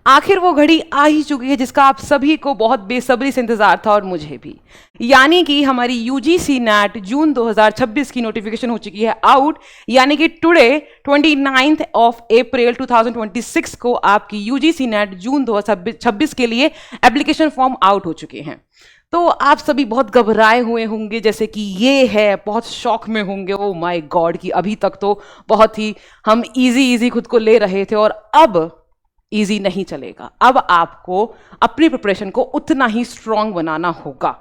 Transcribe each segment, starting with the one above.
आखिर वो घड़ी आ ही चुकी है जिसका आप सभी को बहुत बेसब्री से इंतजार था और मुझे भी। यानी कि हमारी यूजीसी नेट जून 2026 की नोटिफिकेशन हो चुकी है आउट। यानी कि टुडे 29 ऑफ अप्रैल 2026 को आपकी यूजीसी नेट जून 2026 के लिए एप्लीकेशन फॉर्म आउट हो चुके हैं। तो आप सभी बहुत घबराए हुए होंगे, जैसे कि ये है, बहुत शॉक में होंगे, ओ माय गॉड, कि अभी तक तो बहुत ही हम इजी खुद को ले रहे थे और अब इजी नहीं चलेगा। अब आपको अपनी प्रिपरेशन को उतना ही स्ट्रांग बनाना होगा,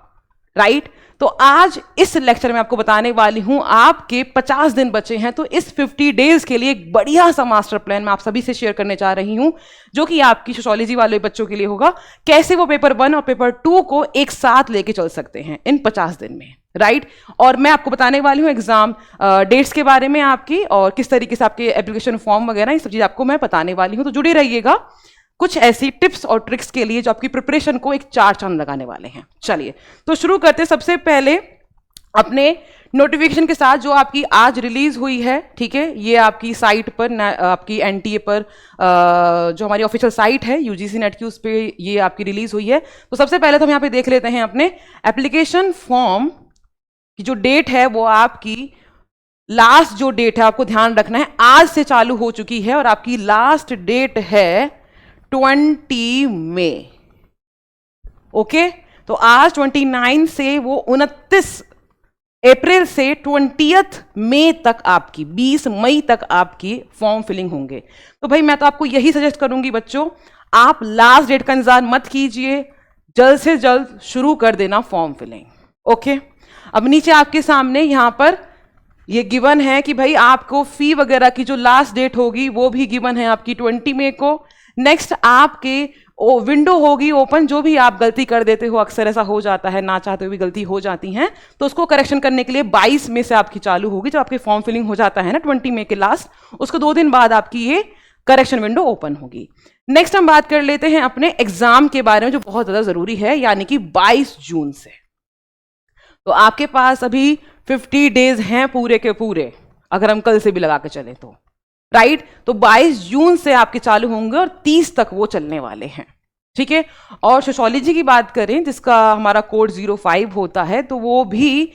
राइट? तो आज इस लेक्चर में आपको बताने वाली हूं, आपके 50 दिन बचे हैं, तो इस 50 डेज के लिए एक बढ़िया सा मास्टर प्लान मैं आप सभी से शेयर करने जा रही हूं, जो कि आपकी सोशियोलॉजी वाले बच्चों के लिए होगा। कैसे वो पेपर 1 और पेपर 2 को एक साथ लेके चल सकते हैं इन 50 दिन में, राइट? और मैं आपको बताने वाली हूँ एग्जाम डेट्स के बारे में आपकी, और किस तरीके से आपके एप्लीकेशन फॉर्म वगैरह, ये सब चीज आपको मैं बताने वाली हूँ। तो जुड़े रहिएगा कुछ ऐसी टिप्स और ट्रिक्स के लिए जो आपकी प्रिपरेशन को एक चार चांद लगाने वाले हैं। चलिए तो शुरू करते हैं सबसे पहले अपने नोटिफिकेशन के साथ, जो आपकी आज रिलीज हुई है। ठीक है, ये आपकी साइट पर, आपकी एनटीए पर, जो हमारी ऑफिशियल साइट है यूजीसी नेट की, उस पर ये आपकी रिलीज हुई है। तो सबसे पहले तो हम यहाँ पे देख लेते हैं अपने एप्लीकेशन फॉर्म की जो डेट है, वो आपकी लास्ट जो डेट है, आपको ध्यान रखना है, आज से चालू हो चुकी है और आपकी लास्ट डेट है 20 मई। ओके, तो आज 29 से वो 29 अप्रैल से 20 मई तक आपकी, 20 मई तक आपकी फॉर्म फिलिंग होंगे। तो भाई मैं तो आपको यही सजेस्ट करूंगी बच्चों, आप लास्ट डेट का इंतजार मत कीजिए, जल्द से जल्द शुरू कर देना फॉर्म फिलिंग। ओके, अब नीचे आपके सामने यहां पर ये गिवन है कि भाई आपको फी वगैरह की जो लास्ट डेट होगी वो भी गिवन है आपकी 20 मई को। नेक्स्ट आपके विंडो होगी ओपन, जो भी आप गलती कर देते हो, अक्सर ऐसा हो जाता है, ना चाहते हुए भी गलती हो जाती है, तो उसको करेक्शन करने के लिए 22 मई से आपकी चालू होगी। जब आपकी फॉर्म फिलिंग हो जाता है ना 20 मई के लास्ट, उसको 2 दिन बाद आपकी ये करेक्शन विंडो ओपन होगी। नेक्स्ट हम बात कर लेते हैं अपने एग्जाम के बारे में, जो बहुत ज्यादा जरूरी है, यानी कि 22 जून से। तो आपके पास अभी 50 डेज हैं पूरे के पूरे, अगर हम कल से भी लगा के चले तो, राइट? तो 22 जून से आपके चालू होंगे और 30 तक वो चलने वाले हैं। ठीक है, और सोशियोलॉजी की बात करें, जिसका हमारा कोड 05 होता है, तो वो भी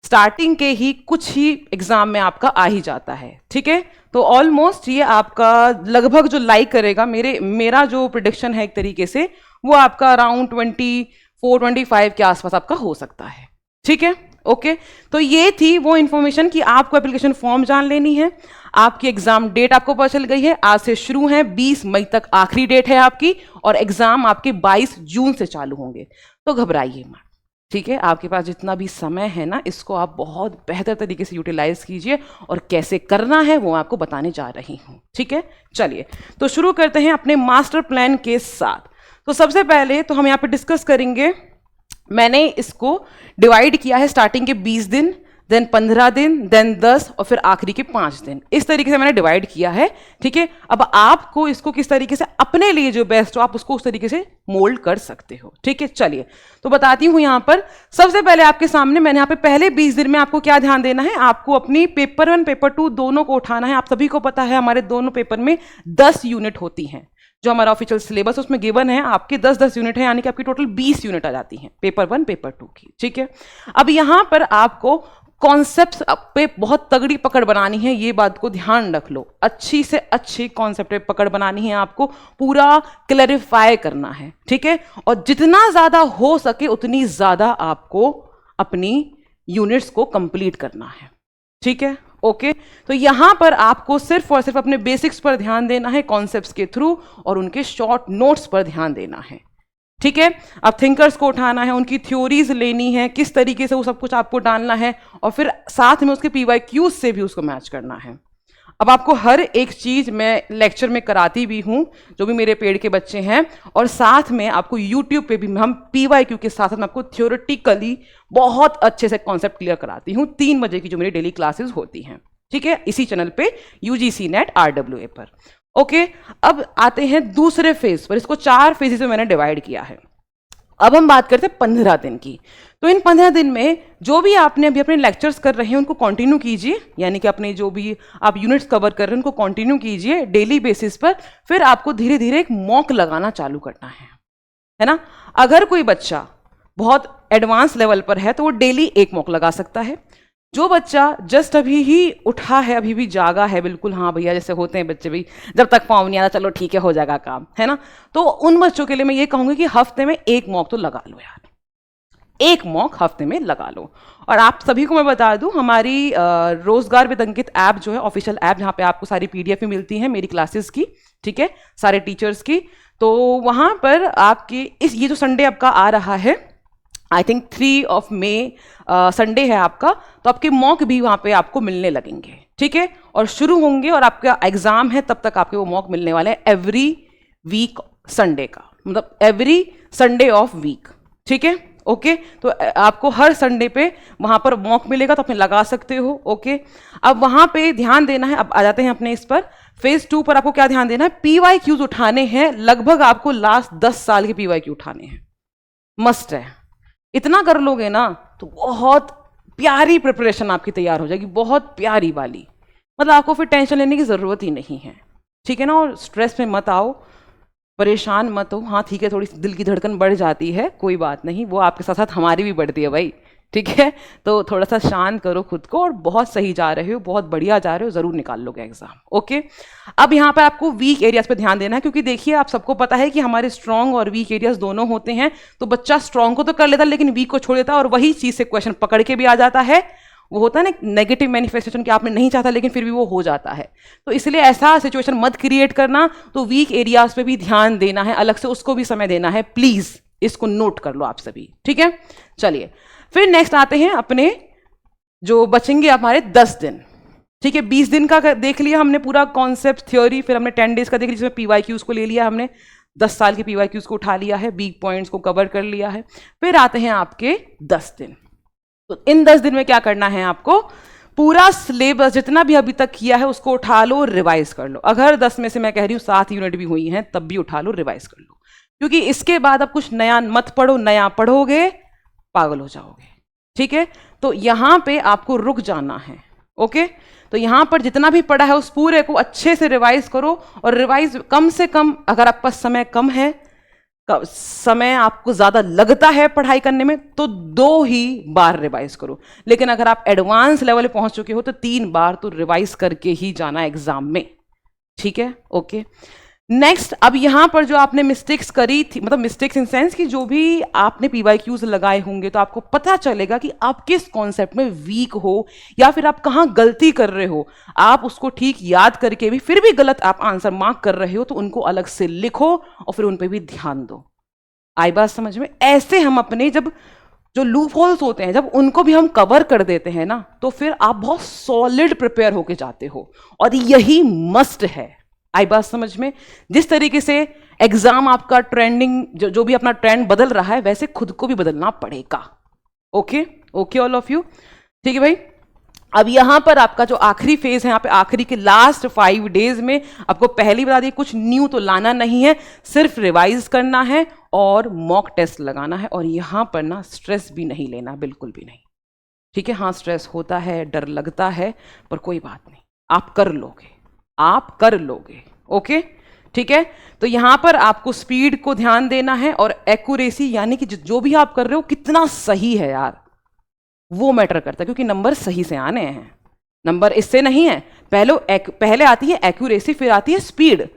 स्टार्टिंग के ही कुछ ही एग्जाम में आपका आ ही जाता है। ठीक है, तो ऑलमोस्ट ये आपका लगभग जो लाइक करेगा, मेरा जो प्रिडिक्शन है एक तरीके से, वो आपका अराउंड 24-25 के आसपास आपका हो सकता है। ठीक है, ओके, तो ये थी वो इंफॉर्मेशन कि आपको एप्लीकेशन फॉर्म जान लेनी है। आपकी एग्जाम डेट आपको पता चल गई है, आज से शुरू है, 20 मई तक आखिरी डेट है आपकी, और एग्जाम आपके 22 जून से चालू होंगे। तो घबराइए मत, ठीक है? आपके पास जितना भी समय है ना, इसको आप बहुत बेहतर तरीके से यूटिलाइज कीजिए, और कैसे करना है वो आपको बताने जा रही हूँ। ठीक है, चलिए तो शुरू करते हैं अपने मास्टर प्लान के साथ। तो सबसे पहले तो हम यहाँ पे डिस्कस करेंगे, मैंने इसको डिवाइड किया है स्टार्टिंग के 20 दिन, देन 15 दिन, देन 10, और फिर आखिरी के 5 दिन। इस तरीके से मैंने डिवाइड किया है। ठीक है, अब आपको इसको किस तरीके से अपने लिए जो बेस्ट हो, आप उसको उस तरीके से मोल्ड कर सकते हो। ठीक है, चलिए तो बताती हूं। यहां पर सबसे पहले आपके सामने मैंने यहाँ पे पहले 20 दिन में आपको क्या ध्यान देना है, आपको अपनी पेपर 1 पेपर 2 दोनों को उठाना है। आप सभी को पता है हमारे दोनों पेपर में 10 यूनिट होती हैं, जो हमारा ऑफिशियल सिलेबस उसमें गिवन है आपके 10-10 यूनिट है, यानी कि आपकी टोटल 20 यूनिट आ जाती हैं पेपर 1 पेपर 2 की। ठीक है, अब यहां पर आपको कॉन्सेप्ट्स पे बहुत तगड़ी पकड़ बनानी है, ये बात को ध्यान रख लो। अच्छी से अच्छी कॉन्सेप्ट पे पकड़ बनानी है, आपको पूरा क्लैरिफाई करना है। ठीक है, और जितना ज्यादा हो सके उतनी ज्यादा आपको अपनी यूनिट्स को कंप्लीट करना है। ठीक है, ओके, तो यहां पर आपको सिर्फ और सिर्फ अपने बेसिक्स पर ध्यान देना है, कॉन्सेप्ट्स के थ्रू, और उनके शॉर्ट नोट्स पर ध्यान देना है। ठीक है, अब थिंकर्स को उठाना है, उनकी थ्योरीज लेनी है, किस तरीके से वो सब कुछ आपको डालना है, और फिर साथ में उसके PYQs से भी उसको मैच करना है। अब आपको हर एक चीज मैं लेक्चर में कराती भी हूं, जो भी मेरे पेड के बच्चे हैं, और साथ में आपको यूट्यूब पे भी हम PYQ के साथ मैं आपको थ्योरेटिकली बहुत अच्छे से कॉन्सेप्ट क्लियर कराती हूँ। 3 बजे की जो मेरी डेली क्लासेस होती हैं, ठीक है, इसी चैनल पे UGC नेट RWA पर। ओके, अब आते हैं दूसरे फेज पर। इसको 4 फेजेस में मैंने डिवाइड किया है। अब हम बात करते हैं 15 दिन की। तो इन 15 दिन में जो भी आपने अभी अपने लेक्चर्स कर रहे हैं उनको कंटिन्यू कीजिए, यानी कि अपने जो भी आप यूनिट्स कवर कर रहे हैं उनको कंटिन्यू कीजिए डेली बेसिस पर। फिर आपको धीरे धीरे एक मॉक लगाना चालू करना है ना। अगर कोई बच्चा बहुत एडवांस लेवल पर है तो वो डेली एक मॉक लगा सकता है। जो बच्चा जस्ट अभी ही उठा है, अभी भी जागा है बिल्कुल, हाँ भैया जैसे होते हैं बच्चे भी, जब तक पाँव नहीं आता चलो ठीक है हो जाएगा काम, है ना, तो उन बच्चों के लिए मैं ये कहूँगी कि हफ्ते में एक मॉक तो लगा लो यार, एक मॉक हफ्ते में लगा लो। और आप सभी को मैं बता दूं, हमारी रोजगार विद अंकित ऐप जो है ऑफिशियल ऐप, जहाँ पे आपको सारी पीडीएफ भी मिलती है मेरी क्लासेस की, ठीक है, सारे टीचर्स की। तो वहाँ पर आपके ये जो संडे आपका आ रहा है, आई थिंक 3 मई संडे है आपका, तो आपके मॉक भी वहाँ पे आपको मिलने लगेंगे, ठीक है, और शुरू होंगे और आपका एग्जाम है तब तक आपके वो मॉक मिलने वाले हैं एवरी वीक संडे का, मतलब एवरी संडे ऑफ वीक, ठीक है, ओके। तो आपको हर संडे पे वहाँ पर मॉक मिलेगा, तो आप लगा सकते हो, ओके। अब वहाँ पे ध्यान देना है, अब आ जाते हैं अपने इस पर फेज 2 पर। आपको क्या ध्यान देना है, PYQs उठाने हैं, लगभग आपको लास्ट 10 साल के PYQ उठाने हैं, मस्ट है। इतना कर लोगे ना तो बहुत प्यारी प्रिपरेशन आपकी तैयार हो जाएगी, बहुत प्यारी वाली, मतलब आपको फिर टेंशन लेने की ज़रूरत ही नहीं है, ठीक है ना। और स्ट्रेस में मत आओ, परेशान मत हो। हाँ ठीक है, थोड़ी दिल की धड़कन बढ़ जाती है, कोई बात नहीं, वो आपके साथ साथ हमारी भी बढ़ती है भाई, ठीक है। तो थोड़ा सा शांत करो खुद को, और बहुत सही जा रहे हो, बहुत बढ़िया जा रहे हो, ज़रूर निकाल लोगे एग्जाम, ओके। अब यहाँ पर आपको वीक एरियाज पे ध्यान देना है, क्योंकि देखिए आप सबको पता है कि हमारे स्ट्रॉन्ग और वीक एरियाज दोनों होते हैं। तो बच्चा स्ट्रॉन्ग को तो कर लेता है लेकिन वीक को छोड़ देता है, और वही चीज़ से क्वेश्चन पकड़ के भी आ जाता है। वो होता है ना नेगेटिव मैनिफेस्टेशन, कि आपने नहीं चाहता लेकिन फिर भी वो हो जाता है। तो इसलिए ऐसा सिचुएशन मत क्रिएट करना। तो वीक एरियाज पे भी ध्यान देना है, अलग से उसको भी समय देना है, प्लीज इसको नोट कर लो आप सभी, ठीक है। चलिए फिर नेक्स्ट आते हैं अपने जो बचेंगे हमारे 10 दिन, ठीक है। 20 दिन का देख लिया हमने पूरा कॉन्सेप्ट थ्योरी, फिर हमने 10 डेज का देख लिया जिसमें PYQs को ले लिया हमने, 10 साल के PYQs को उठा लिया है, वीक पॉइंट्स को कवर कर लिया है। फिर आते हैं आपके 10 दिन। तो इन 10 दिन में क्या करना है आपको, पूरा सिलेबस जितना भी अभी तक किया है उसको उठा लो, रिवाइज कर लो। अगर 10 में से मैं कह रही हूँ 7 यूनिट भी हुई हैं तब भी उठा लो, रिवाइज कर लो, क्योंकि इसके बाद अब कुछ नया मत पढ़ो, नया पढ़ोगे पागल हो जाओगे, ठीक है। तो यहां पे आपको रुक जाना है, ओके। तो यहां पर जितना भी पढ़ा है उस पूरे को अच्छे से रिवाइज करो, और रिवाइज कम से कम, अगर आपके पास समय कम है, समय आपको ज्यादा लगता है पढ़ाई करने में, तो 2 ही बार रिवाइज करो। लेकिन अगर आप एडवांस लेवल पे पहुंच चुके हो तो 3 बार तो रिवाइज करके ही जाना एग्जाम में, ठीक है, ओके। नेक्स्ट, अब यहां पर जो आपने मिस्टेक्स करी थी, मतलब मिस्टेक्स इन सेंस कि जो भी आपने PYQs लगाए होंगे, तो आपको पता चलेगा कि आप किस कॉन्सेप्ट में वीक हो या फिर आप कहां गलती कर रहे हो। आप उसको ठीक याद करके भी फिर भी गलत आप आंसर मार्क कर रहे हो, तो उनको अलग से लिखो और फिर उन पर भी ध्यान दो। आई बात समझ में? ऐसे हम अपने जब जो लूप होल्स होते हैं जब उनको भी हम कवर कर देते हैं ना, तो फिर आप बहुत सॉलिड प्रिपेयर होके जाते हो, और यही मस्ट है। आई बात समझ में? जिस तरीके से एग्जाम आपका ट्रेंडिंग जो भी अपना ट्रेंड बदल रहा है, वैसे खुद को भी बदलना पड़ेगा, okay okay all of you, ठीक है भाई। अब यहां पर आपका जो आखिरी फेज है, यहाँ पे आखिरी के लास्ट 5 डेज में आपको पहली बता दी, कुछ न्यू तो लाना नहीं है, सिर्फ रिवाइज करना है और मॉक टेस्ट लगाना है। और यहां पर ना स्ट्रेस भी नहीं लेना, बिल्कुल भी नहीं, ठीक है। हाँ स्ट्रेस होता है, डर लगता है, पर कोई बात नहीं, आप कर लोगे, आप कर लोगे, ओके ठीक है। तो यहां पर आपको स्पीड को ध्यान देना है, और एक्यूरेसी यानी कि जो भी आप कर रहे हो कितना सही है यार, वो मैटर करता है, क्योंकि नंबर सही से आने हैं, नंबर इससे नहीं है। पहले आती है एक्यूरेसी, फिर आती है स्पीड,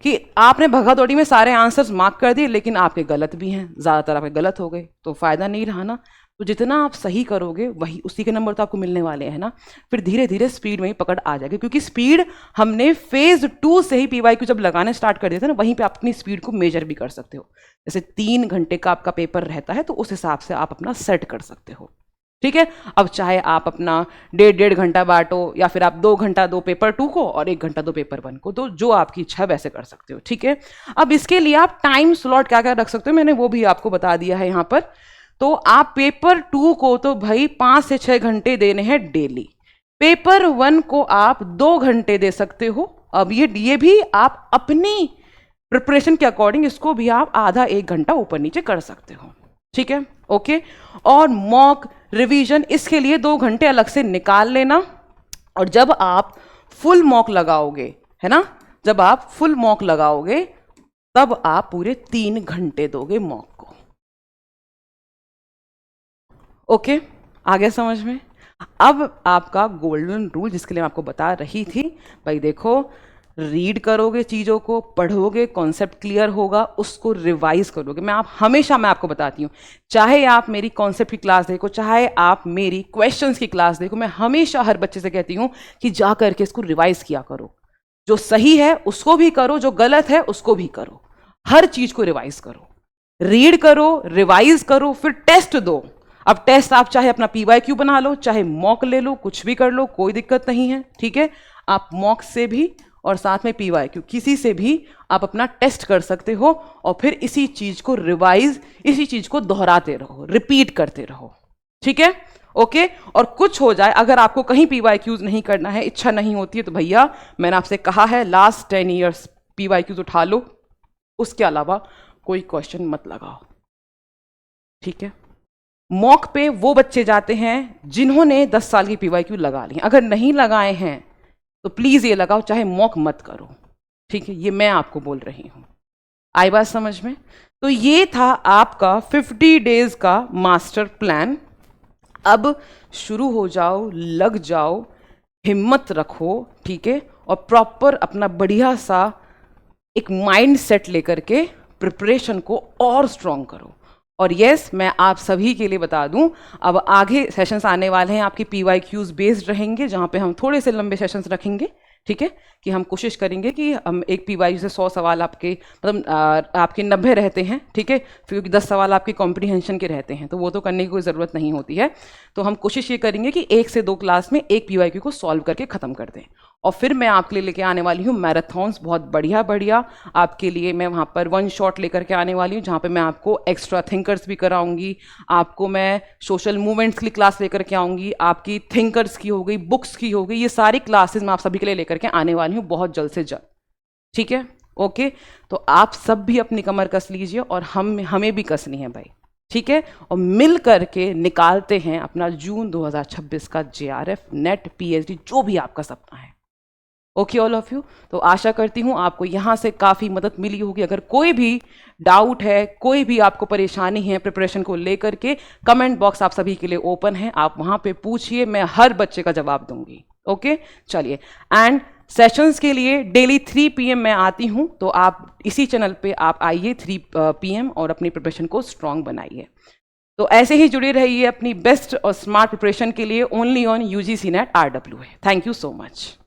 कि आपने भगा दौड़ी में सारे आंसर्स मार्क कर दिए लेकिन आपके गलत भी हैं, ज़्यादातर आपके गलत हो गए, तो फायदा नहीं रहा ना। तो जितना आप सही करोगे वही उसी के नंबर तो आपको मिलने वाले हैं ना। फिर धीरे धीरे स्पीड में ही पकड़ आ जाएगी, क्योंकि स्पीड हमने फेज 2 से ही PYQ जब लगाने स्टार्ट कर दिए थे ना, वहीं पे आप अपनी स्पीड को मेजर भी कर सकते हो। जैसे 3 घंटे का आपका पेपर रहता है, तो उस हिसाब से आप अपना सेट कर सकते हो, ठीक है। अब चाहे आप अपना 1.5 घंटा बांटो, या फिर आप 2 घंटा दो पेपर 2 को और 1 घंटा दो पेपर 1 को, तो जो आपकी इच्छा है वैसे कर सकते हो, ठीक है। अब इसके लिए आप टाइम स्लॉट क्या क्या रख सकते हो, मैंने वो भी आपको बता दिया है यहाँ पर। तो आप पेपर 2 को तो भाई 5 से 6 घंटे देने हैं डेली, पेपर 1 को आप 2 घंटे दे सकते हो। अब ये भी आप अपनी प्रिपरेशन के अकॉर्डिंग इसको भी आप आधा 1 घंटा ऊपर नीचे कर सकते हो, ठीक है, ओके। और मॉक रिवीजन इसके लिए 2 घंटे अलग से निकाल लेना, और जब आप फुल मॉक लगाओगे, है ना, जब आप फुल मॉक लगाओगे तब आप पूरे 3 घंटे दोगे मॉक को। ओके, आ गया समझ में? अब आपका गोल्डन रूल जिसके लिए मैं आपको बता रही थी, भाई देखो, रीड करोगे चीज़ों को, पढ़ोगे, कॉन्सेप्ट क्लियर होगा, उसको रिवाइज करोगे। मैं आपको बताती हूँ, चाहे आप मेरी कॉन्सेप्ट की क्लास देखो, चाहे आप मेरी क्वेश्चंस की क्लास देखो, मैं हमेशा हर बच्चे से कहती हूँ कि जा करके इसको रिवाइज किया करो। जो सही है उसको भी करो, जो गलत है उसको भी करो, हर चीज़ को रिवाइज करो, रीड करो, रिवाइज करो, फिर टेस्ट दो। अब टेस्ट आप चाहे अपना PYQ बना लो, चाहे मॉक ले लो, कुछ भी कर लो, कोई दिक्कत नहीं है, ठीक है। आप मॉक से भी और साथ में PYQ किसी से भी आप अपना टेस्ट कर सकते हो, और फिर इसी चीज को रिवाइज, इसी चीज को दोहराते रहो, रिपीट करते रहो, ठीक है, ओके। और कुछ हो जाए, अगर आपको कहीं PYQs नहीं करना है, इच्छा नहीं होती है, तो भैया मैंने आपसे कहा है लास्ट 10 ईयर्स PYQs उठा लो, उसके अलावा कोई क्वेश्चन मत लगाओ, ठीक है। मॉक पे वो बच्चे जाते हैं जिन्होंने 10 साल की PYQ लगा ली। अगर नहीं लगाए हैं तो प्लीज ये लगाओ, चाहे मॉक मत करो, ठीक है। ये मैं आपको बोल रही हूं, आई बात समझ में? तो ये था आपका 50 डेज का मास्टर प्लान। अब शुरू हो जाओ, लग जाओ, हिम्मत रखो, ठीक है, और प्रॉपर अपना बढ़िया सा एक माइंड सेट लेकर के प्रिपरेशन को और स्ट्रॉन्ग करो। और यस, मैं आप सभी के लिए बता दूं, अब आगे सेशंस आने वाले हैं आपकी PYQs बेस्ड रहेंगे, जहां पे हम थोड़े से लंबे सेशंस रखेंगे, ठीक है, कि हम कोशिश करेंगे कि हम एक PYQ से 100 सवाल आपके, मतलब आपके 90 रहते हैं, ठीक है, क्योंकि 10 सवाल आपके कॉम्प्रीहेंशन के रहते हैं, तो वो तो करने की कोई ज़रूरत नहीं होती है। तो हम कोशिश ये करेंगे कि 1 से 2 क्लास में एक PYQ को सॉल्व करके ख़त्म कर दें। और फिर मैं आपके लिए लेके आने वाली हूँ मैराथन्स, बहुत बढ़िया बढ़िया आपके लिए। मैं वहाँ पर 1 शॉट लेकर के आने वाली हूँ, जहाँ पे मैं आपको एक्स्ट्रा थिंकर्स भी कराऊंगी, आपको मैं सोशल मूवमेंट्स की क्लास लेकर के आऊँगी, आपकी थिंकर्स की हो गई, बुक्स की हो गई, ये सारी क्लासेस मैं आप सभी के लिए लेकर के आने वाली हूँ बहुत जल्द से जल्द, ठीक है, ओके। तो आप सब भी अपनी कमर कस लीजिए, और हमें भी कसनी है भाई, ठीक है, और मिल करके निकालते हैं अपना जून 2026 का JRF नेट PhD, जो भी आपका सपना है। ओके ऑल ऑफ यू, तो आशा करती हूँ आपको यहाँ से काफ़ी मदद मिली होगी। अगर कोई भी डाउट है, कोई भी आपको परेशानी है प्रिपरेशन को लेकर के, कमेंट बॉक्स आप सभी के लिए ओपन है, आप वहाँ पे पूछिए, मैं हर बच्चे का जवाब दूंगी, ओके। चलिए, एंड सेशंस के लिए डेली 3 PM मैं आती हूँ, तो आप इसी चैनल पे आप आइए 3 PM और अपनी प्रिपरेशन को स्ट्रॉन्ग बनाइए। तो ऐसे ही जुड़े रहिए अपनी बेस्ट और स्मार्ट प्रिपरेशन के लिए, only on UGC NET RWA। Thank you so much.